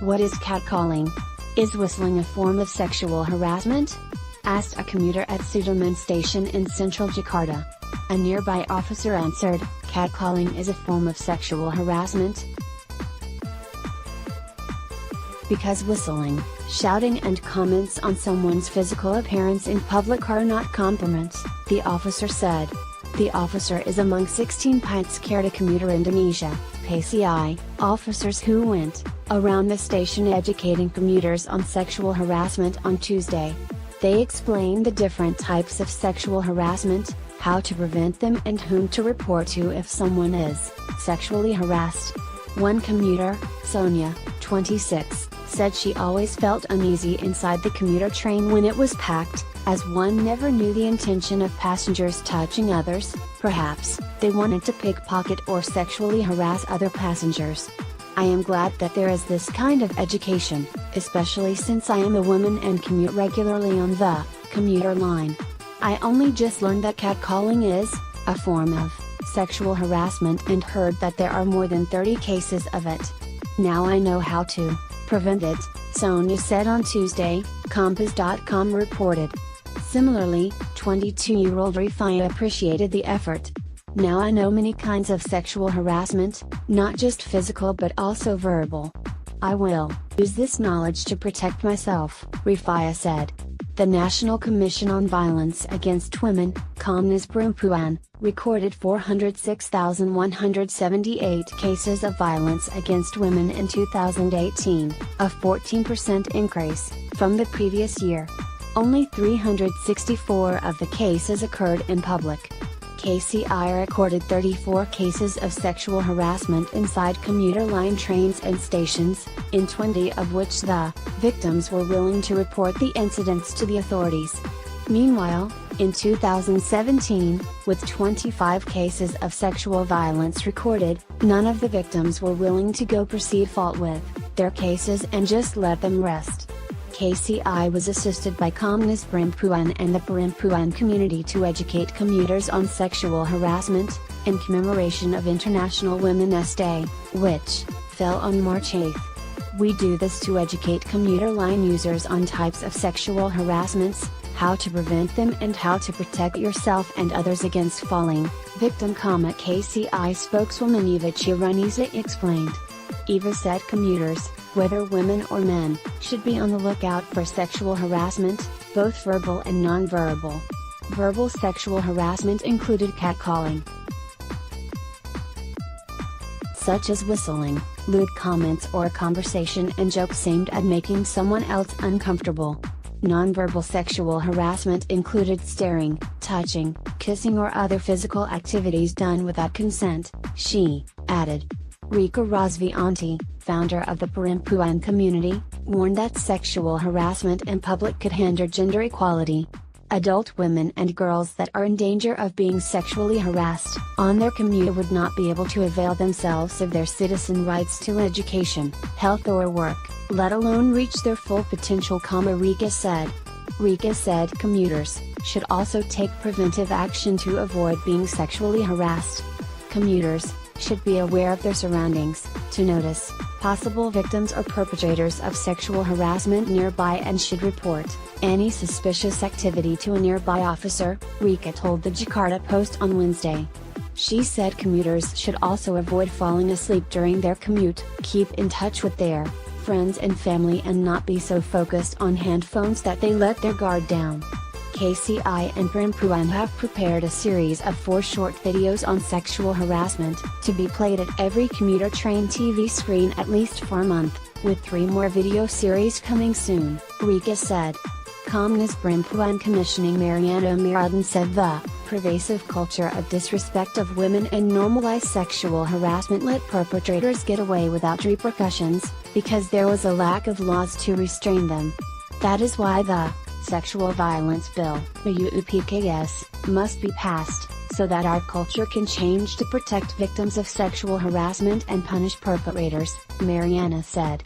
What is catcalling? Is whistling a form of sexual harassment? Asked a commuter at Sudirman Station in central Jakarta. A nearby officer answered, catcalling is a form of sexual harassment. Because whistling, shouting and comments on someone's physical appearance in public are not compliments, the officer said. The officer is among 16 Catcalling commuter Indonesia, KCI, officers who went around the station educating commuters on sexual harassment on Tuesday. They explained the different types of sexual harassment, how to prevent them and whom to report to if someone is sexually harassed. One commuter, Sonia, 26, said she always felt uneasy inside the commuter train when it was packed, as one never knew the intention of passengers touching others. Perhaps they wanted to pickpocket or sexually harass other passengers. I am glad that there is this kind of education, especially since I am a woman and commute regularly on the commuter line. I only just learned that catcalling is a form of sexual harassment and heard that there are more than 30 cases of it. Now I know how to prevent it, Sonia said on Tuesday, Compass.com reported. Similarly, 22-year-old Rifai appreciated the effort. Now I know many kinds of sexual harassment, not just physical but also verbal. I will use this knowledge to protect myself, Rifai said. The National Commission on Violence Against Women, Komnas Perempuan, recorded 406,178 cases of violence against women in 2018, a 14% increase from the previous year. Only 364 of the cases occurred in public. KCI recorded 34 cases of sexual harassment inside commuter line trains and stations, in 20 of which the victims were willing to report the incidents to the authorities. Meanwhile, in 2017, with 25 cases of sexual violence recorded, none of the victims were willing to proceed forward with their cases and just let them rest. KCI was assisted by Komnas Perempuan and the Perempuan community to educate commuters on sexual harassment, in commemoration of International Women's Day, which fell on March 8. We do this to educate commuter line users on types of sexual harassments, how to prevent them and how to protect yourself and others against falling victim. KCI spokeswoman Eva Chiraniza explained. Eva said commuters, whether women or men, should be on the lookout for sexual harassment, both verbal and non-verbal. Verbal sexual harassment included catcalling, such as whistling, lewd comments or a conversation and jokes aimed at making someone else uncomfortable. Non-verbal sexual harassment included staring, touching, kissing or other physical activities done without consent, she added. Rika Rosvianti, founder of the Perempuan community, warned that sexual harassment in public could hinder gender equality. Adult women and girls that are in danger of being sexually harassed on their commute would not be able to avail themselves of their citizen rights to education, health or work, let alone reach their full potential. Rika said. Rika said commuters should also take preventive action to avoid being sexually harassed. Commuters should be aware of their surroundings, to notice possible victims or perpetrators of sexual harassment nearby and should report any suspicious activity to a nearby officer, Rika told the Jakarta Post on Wednesday. She said commuters should also avoid falling asleep during their commute, keep in touch with their friends and family and not be so focused on handphones that they let their guard down. KCI and Perempuan have prepared a series of 4 short videos on sexual harassment, to be played at every commuter train TV screen at least for a month, with 3 more video series coming soon, Rika said. Komnas Perempuan Commissioning Mariana Miradin said the pervasive culture of disrespect of women and normalized sexual harassment let perpetrators get away without repercussions, because there was a lack of laws to restrain them. That is why the Sexual Violence Bill, UUPKS, must be passed, so that our culture can change to protect victims of sexual harassment and punish perpetrators, Mariana said.